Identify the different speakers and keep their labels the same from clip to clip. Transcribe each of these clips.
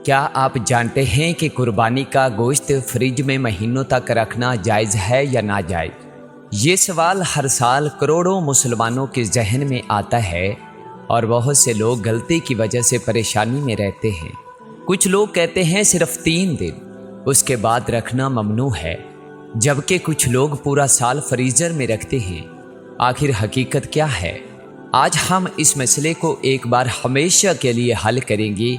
Speaker 1: کیا آپ جانتے ہیں کہ قربانی کا گوشت فریج میں مہینوں تک رکھنا جائز ہے یا ناجائز؟ یہ سوال ہر سال کروڑوں مسلمانوں کے ذہن میں آتا ہے اور بہت سے لوگ غلطی کی وجہ سے پریشانی میں رہتے ہیں۔ کچھ لوگ کہتے ہیں صرف 3 دن، اس کے بعد رکھنا ممنوع ہے، جبکہ کچھ لوگ پورا سال فریزر میں رکھتے ہیں۔ آخر حقیقت کیا ہے؟ آج ہم اس مسئلے کو ایک بار ہمیشہ کے لیے حل کریں گے،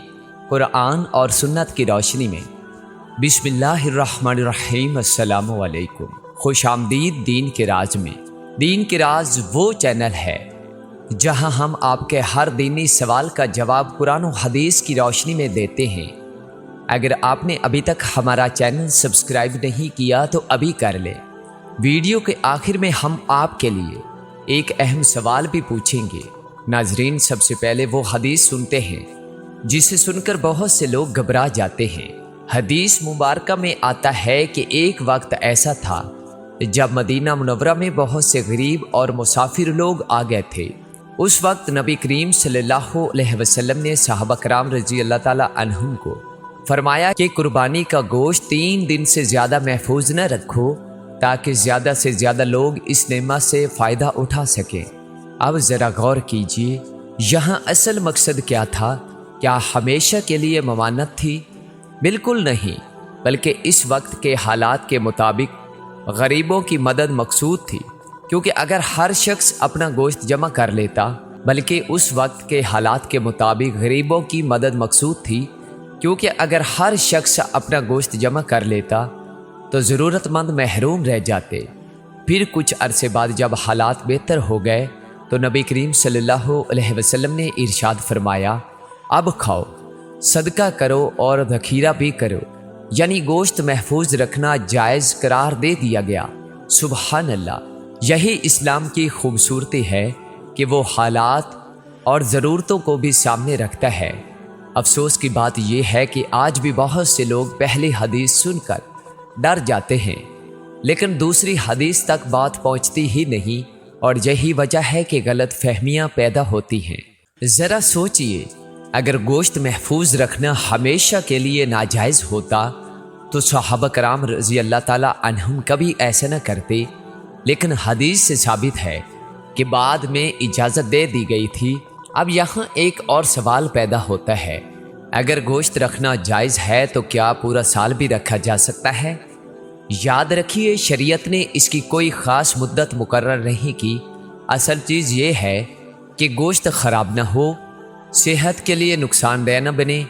Speaker 1: قرآن اور سنت کی روشنی میں۔ بسم اللہ الرحمن الرحیم۔ السلام علیکم، خوش آمدید دین کے راز میں۔ دین کے راز وہ چینل ہے جہاں ہم آپ کے ہر دینی سوال کا جواب قرآن و حدیث کی روشنی میں دیتے ہیں۔ اگر آپ نے ابھی تک ہمارا چینل سبسکرائب نہیں کیا تو ابھی کر لیں۔ ویڈیو کے آخر میں ہم آپ کے لیے ایک اہم سوال بھی پوچھیں گے۔ ناظرین، سب سے پہلے وہ حدیث سنتے ہیں جسے سن کر بہت سے لوگ گھبرا جاتے ہیں۔ حدیث مبارکہ میں آتا ہے کہ ایک وقت ایسا تھا جب مدینہ منورہ میں بہت سے غریب اور مسافر لوگ آ گئے تھے۔ اس وقت نبی کریم صلی اللہ علیہ وسلم نے صحابہ کرام رضی اللہ تعالی عنہم کو فرمایا کہ قربانی کا گوشت 3 دن سے زیادہ محفوظ نہ رکھو تاکہ زیادہ سے زیادہ لوگ اس نعمت سے فائدہ اٹھا سکیں۔ اب ذرا غور کیجئے، یہاں اصل مقصد کیا تھا؟ کیا ہمیشہ کے لیے ممانعت تھی؟ بالکل نہیں، بلکہ اس وقت کے حالات کے مطابق غریبوں کی مدد مقصود تھی، کیونکہ اگر ہر شخص اپنا گوشت جمع کر لیتا، بلکہ اس وقت کے حالات کے مطابق غریبوں کی مدد مقصود تھی، کیونکہ اگر ہر شخص اپنا گوشت جمع کر لیتا تو ضرورت مند محروم رہ جاتے۔ پھر کچھ عرصے بعد جب حالات بہتر ہو گئے تو نبی کریم صلی اللہ علیہ وسلم نے ارشاد فرمایا، اب کھاؤ، صدقہ کرو اور ذخیرہ بھی کرو، یعنی گوشت محفوظ رکھنا جائز قرار دے دیا گیا۔ سبحان اللہ! یہی اسلام کی خوبصورتی ہے کہ وہ حالات اور ضرورتوں کو بھی سامنے رکھتا ہے۔ افسوس کی بات یہ ہے کہ آج بھی بہت سے لوگ پہلی حدیث سن کر ڈر جاتے ہیں، لیکن دوسری حدیث تک بات پہنچتی ہی نہیں، اور یہی وجہ ہے کہ غلط فہمیاں پیدا ہوتی ہیں۔ ذرا سوچئے، اگر گوشت محفوظ رکھنا ہمیشہ کے لیے ناجائز ہوتا تو صحابہ کرام رضی اللہ تعالیٰ عنہم کبھی ایسا نہ کرتے، لیکن حدیث سے ثابت ہے کہ بعد میں اجازت دے دی گئی تھی۔ اب یہاں ایک اور سوال پیدا ہوتا ہے، اگر گوشت رکھنا جائز ہے تو کیا پورا سال بھی رکھا جا سکتا ہے؟ یاد رکھیے، شریعت نے اس کی کوئی خاص مدت مقرر نہیں کی۔ اصل چیز یہ ہے کہ گوشت خراب نہ ہو، صحت کے لیے نقصان دہ نہ بنے،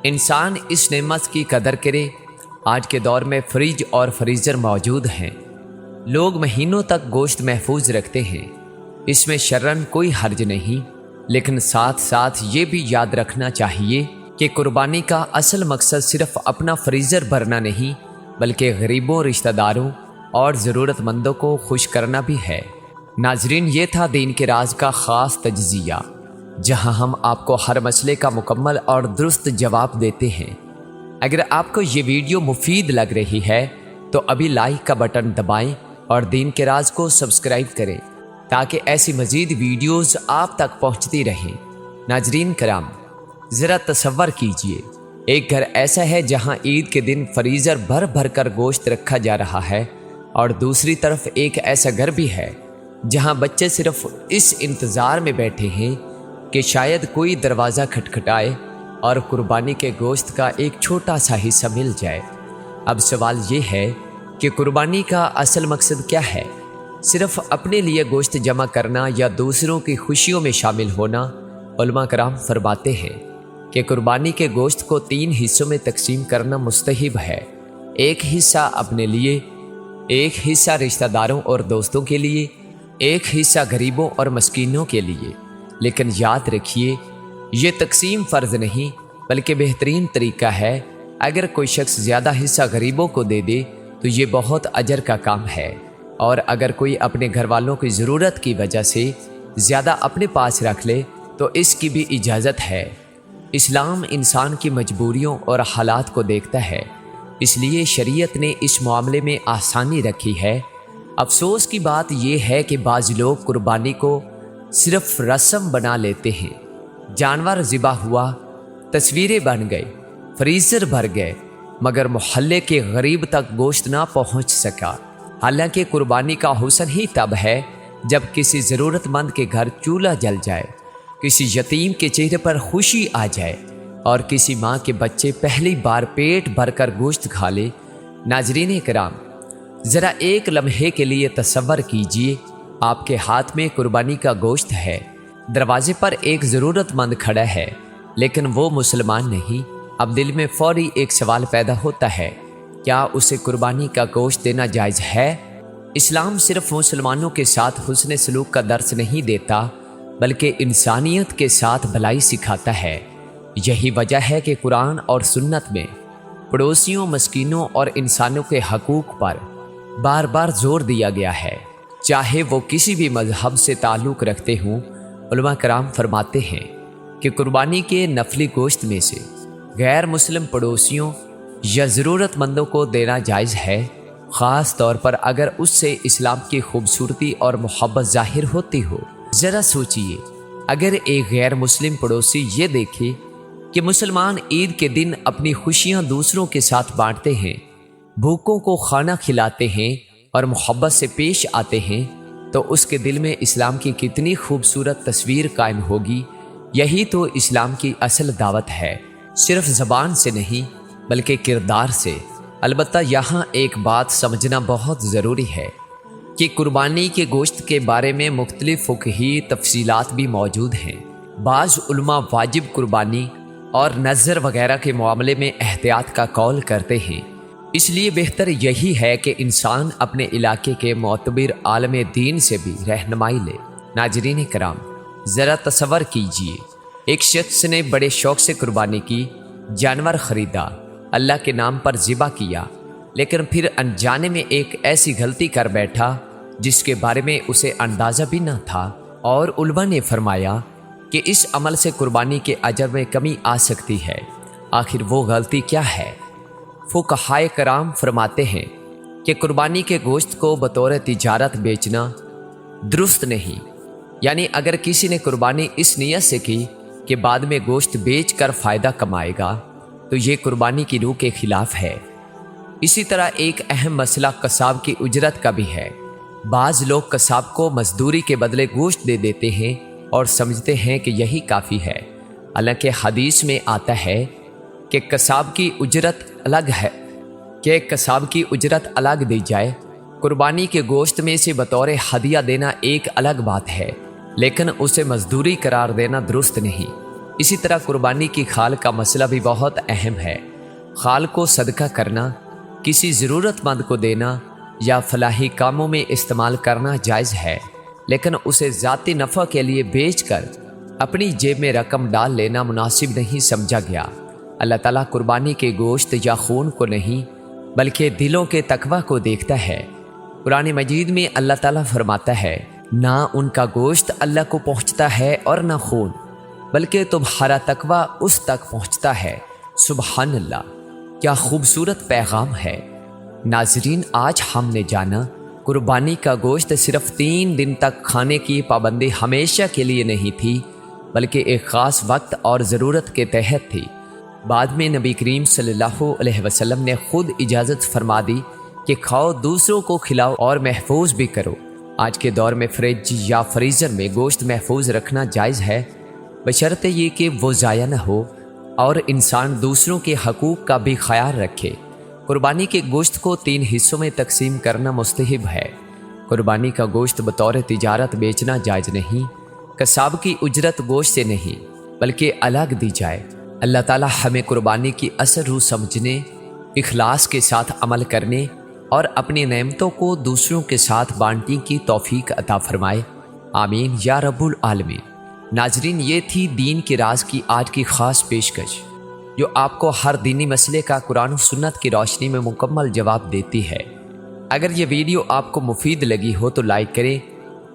Speaker 1: انسان اس نعمت کی قدر کرے۔ آج کے دور میں فریج اور فریزر موجود ہیں، لوگ مہینوں تک گوشت محفوظ رکھتے ہیں، اس میں شرعاً کوئی حرج نہیں، لیکن ساتھ ساتھ یہ بھی یاد رکھنا چاہیے کہ قربانی کا اصل مقصد صرف اپنا فریزر بھرنا نہیں، بلکہ غریبوں، رشتہ داروں اور ضرورت مندوں کو خوش کرنا بھی ہے۔ ناظرین، یہ تھا دین کے راز کا خاص تجزیہ، جہاں ہم آپ کو ہر مسئلے کا مکمل اور درست جواب دیتے ہیں۔ اگر آپ کو یہ ویڈیو مفید لگ رہی ہے تو ابھی لائک کا بٹن دبائیں اور دین کے راز کو سبسکرائب کریں تاکہ ایسی مزید ویڈیوز آپ تک پہنچتی رہیں۔ ناظرین کرام، ذرا تصور کیجئے، ایک گھر ایسا ہے جہاں عید کے دن فریزر بھر بھر کر گوشت رکھا جا رہا ہے، اور دوسری طرف ایک ایسا گھر بھی ہے جہاں بچے صرف اس انتظار میں بیٹھے ہیں کہ شاید کوئی دروازہ کھٹکھٹائے اور قربانی کے گوشت کا ایک چھوٹا سا حصہ مل جائے۔ اب سوال یہ ہے کہ قربانی کا اصل مقصد کیا ہے؟ صرف اپنے لیے گوشت جمع کرنا یا دوسروں کی خوشیوں میں شامل ہونا؟ علماء کرام فرماتے ہیں کہ قربانی کے گوشت کو 3 حصوں میں تقسیم کرنا مستحب ہے۔ ایک حصہ اپنے لیے، ایک حصہ رشتہ داروں اور دوستوں کے لیے، ایک حصہ غریبوں اور مسکینوں کے لیے۔ لیکن یاد رکھیے، یہ تقسیم فرض نہیں بلکہ بہترین طریقہ ہے۔ اگر کوئی شخص زیادہ حصہ غریبوں کو دے دے تو یہ بہت اجر کا کام ہے، اور اگر کوئی اپنے گھر والوں کی ضرورت کی وجہ سے زیادہ اپنے پاس رکھ لے تو اس کی بھی اجازت ہے۔ اسلام انسان کی مجبوریوں اور حالات کو دیکھتا ہے، اس لیے شریعت نے اس معاملے میں آسانی رکھی ہے۔ افسوس کی بات یہ ہے کہ بعض لوگ قربانی کو صرف رسم بنا لیتے ہیں۔ جانور ذبح ہوا، تصویریں بن گئی، فریزر بھر گئے مگر محلے کے غریب تک گوشت نہ پہنچ سکا۔ حالانکہ قربانی کا حسن ہی تب ہے جب کسی ضرورت مند کے گھر چولہا جل جائے، کسی یتیم کے چہرے پر خوشی آ جائے اور کسی ماں کے بچے پہلی بار پیٹ بھر کر گوشت کھا لے۔ ناظرین کرام، ذرا ایک لمحے کے لیے تصور کیجئے، آپ کے ہاتھ میں قربانی کا گوشت ہے، دروازے پر ایک ضرورت مند کھڑا ہے لیکن وہ مسلمان نہیں۔ اب دل میں فوری ایک سوال پیدا ہوتا ہے، کیا اسے قربانی کا گوشت دینا جائز ہے؟ اسلام صرف مسلمانوں کے ساتھ حسن سلوک کا درس نہیں دیتا بلکہ انسانیت کے ساتھ بھلائی سکھاتا ہے۔ یہی وجہ ہے کہ قرآن اور سنت میں پڑوسیوں، مسکینوں اور انسانوں کے حقوق پر بار بار زور دیا گیا ہے، چاہے وہ کسی بھی مذہب سے تعلق رکھتے ہوں۔ علماء کرام فرماتے ہیں کہ قربانی کے نفلی گوشت میں سے غیر مسلم پڑوسیوں یا ضرورت مندوں کو دینا جائز ہے، خاص طور پر اگر اس سے اسلام کی خوبصورتی اور محبت ظاہر ہوتی ہو۔ ذرا سوچئے، اگر ایک غیر مسلم پڑوسی یہ دیکھے کہ مسلمان عید کے دن اپنی خوشیاں دوسروں کے ساتھ بانٹتے ہیں، بھوکوں کو کھانا کھلاتے ہیں اور محبت سے پیش آتے ہیں، تو اس کے دل میں اسلام کی کتنی خوبصورت تصویر قائم ہوگی۔ یہی تو اسلام کی اصل دعوت ہے، صرف زبان سے نہیں بلکہ کردار سے۔ البتہ یہاں ایک بات سمجھنا بہت ضروری ہے کہ قربانی کے گوشت کے بارے میں مختلف فقہی تفصیلات بھی موجود ہیں۔ بعض علماء واجب قربانی اور نذر وغیرہ کے معاملے میں احتیاط کا قول کرتے ہیں، اس لیے بہتر یہی ہے کہ انسان اپنے علاقے کے معتبر عالم دین سے بھی رہنمائی لے۔ ناظرین کرام، ذرا تصور کیجئے، ایک شخص نے بڑے شوق سے قربانی کی، جانور خریدا، اللہ کے نام پر ذبح کیا، لیکن پھر انجانے میں ایک ایسی غلطی کر بیٹھا جس کے بارے میں اسے اندازہ بھی نہ تھا، اور علماء نے فرمایا کہ اس عمل سے قربانی کے اجر میں کمی آ سکتی ہے۔ آخر وہ غلطی کیا ہے؟ فقہائے کرام فرماتے ہیں کہ قربانی کے گوشت کو بطور تجارت بیچنا درست نہیں، یعنی اگر کسی نے قربانی اس نیت سے کی کہ بعد میں گوشت بیچ کر فائدہ کمائے گا تو یہ قربانی کی روح کے خلاف ہے۔ اسی طرح ایک اہم مسئلہ قصاب کی اجرت کا بھی ہے۔ بعض لوگ قصاب کو مزدوری کے بدلے گوشت دے دیتے ہیں اور سمجھتے ہیں کہ یہی کافی ہے، حالانکہ حدیث میں آتا ہے کہ قصاب کی اجرت الگ دی جائے۔ قربانی کے گوشت میں سے بطور ہدیہ دینا ایک الگ بات ہے، لیکن اسے مزدوری قرار دینا درست نہیں۔ اسی طرح قربانی کی کھال کا مسئلہ بھی بہت اہم ہے۔ کھال کو صدقہ کرنا، کسی ضرورت مند کو دینا یا فلاحی کاموں میں استعمال کرنا جائز ہے، لیکن اسے ذاتی نفع کے لیے بیچ کر اپنی جیب میں رقم ڈال لینا مناسب نہیں سمجھا گیا۔ اللہ تعالیٰ قربانی کے گوشت یا خون کو نہیں بلکہ دلوں کے تقوی کو دیکھتا ہے۔ قرآن مجید میں اللہ تعالیٰ فرماتا ہے، نہ ان کا گوشت اللہ کو پہنچتا ہے اور نہ خون، بلکہ تمہارا تقوی اس تک پہنچتا ہے۔ سبحان اللہ، کیا خوبصورت پیغام ہے۔ ناظرین، آج ہم نے جانا قربانی کا گوشت صرف 3 دن تک کھانے کی پابندی ہمیشہ کے لیے نہیں تھی، بلکہ ایک خاص وقت اور ضرورت کے تحت تھی۔ بعد میں نبی کریم صلی اللہ علیہ وسلم نے خود اجازت فرما دی کہ کھاؤ، دوسروں کو کھلاؤ اور محفوظ بھی کرو۔ آج کے دور میں فریج یا فریزر میں گوشت محفوظ رکھنا جائز ہے، بشرطے یہ کہ وہ ضائع نہ ہو اور انسان دوسروں کے حقوق کا بھی خیال رکھے۔ قربانی کے گوشت کو 3 حصوں میں تقسیم کرنا مستحب ہے۔ قربانی کا گوشت بطور تجارت بیچنا جائز نہیں۔ قصاب کی اجرت گوشت سے نہیں بلکہ الگ دی جائے۔ اللہ تعالی ہمیں قربانی کی اصل روح سمجھنے، اخلاص کے ساتھ عمل کرنے اور اپنی نعمتوں کو دوسروں کے ساتھ بانٹنے کی توفیق عطا فرمائے، آمین یا رب العالمین۔ ناظرین، یہ تھی دین کے راز کی آج کی خاص پیشکش، جو آپ کو ہر دینی مسئلے کا قرآن و سنت کی روشنی میں مکمل جواب دیتی ہے۔ اگر یہ ویڈیو آپ کو مفید لگی ہو تو لائک کریں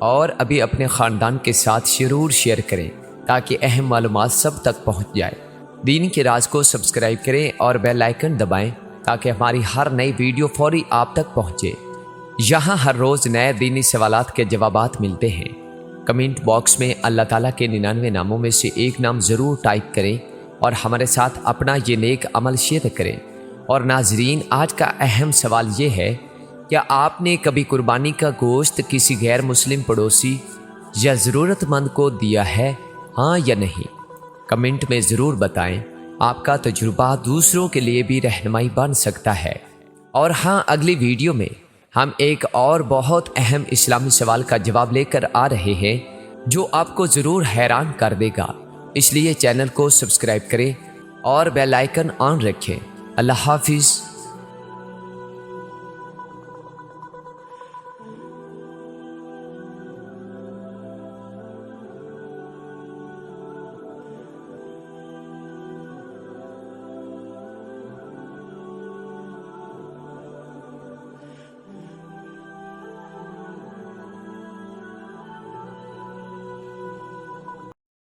Speaker 1: اور ابھی اپنے خاندان کے ساتھ ضرور شیئر کریں تاکہ اہم معلومات سب تک پہنچ جائے۔ دین کے راز کو سبسکرائب کریں اور بیل آئیکن دبائیں تاکہ ہماری ہر نئی ویڈیو فوری آپ تک پہنچے۔ یہاں ہر روز نئے دینی سوالات کے جوابات ملتے ہیں۔ کمنٹ باکس میں اللہ تعالیٰ کے 99 ناموں میں سے ایک نام ضرور ٹائپ کریں اور ہمارے ساتھ اپنا یہ نیک عمل شیئر کریں۔ اور ناظرین، آج کا اہم سوال یہ ہے، کیا آپ نے کبھی قربانی کا گوشت کسی غیر مسلم پڑوسی یا ضرورت مند کو دیا ہے؟ ہاں یا نہیں؟ کمنٹ میں ضرور بتائیں۔ آپ کا تجربہ دوسروں کے لیے بھی رہنمائی بن سکتا ہے۔ اور ہاں، اگلی ویڈیو میں ہم ایک اور بہت اہم اسلامی سوال کا جواب لے کر آ رہے ہیں جو آپ کو ضرور حیران کر دے گا، اس لیے چینل کو سبسکرائب کریں اور بیل آئیکن آن رکھیں۔ اللہ حافظ۔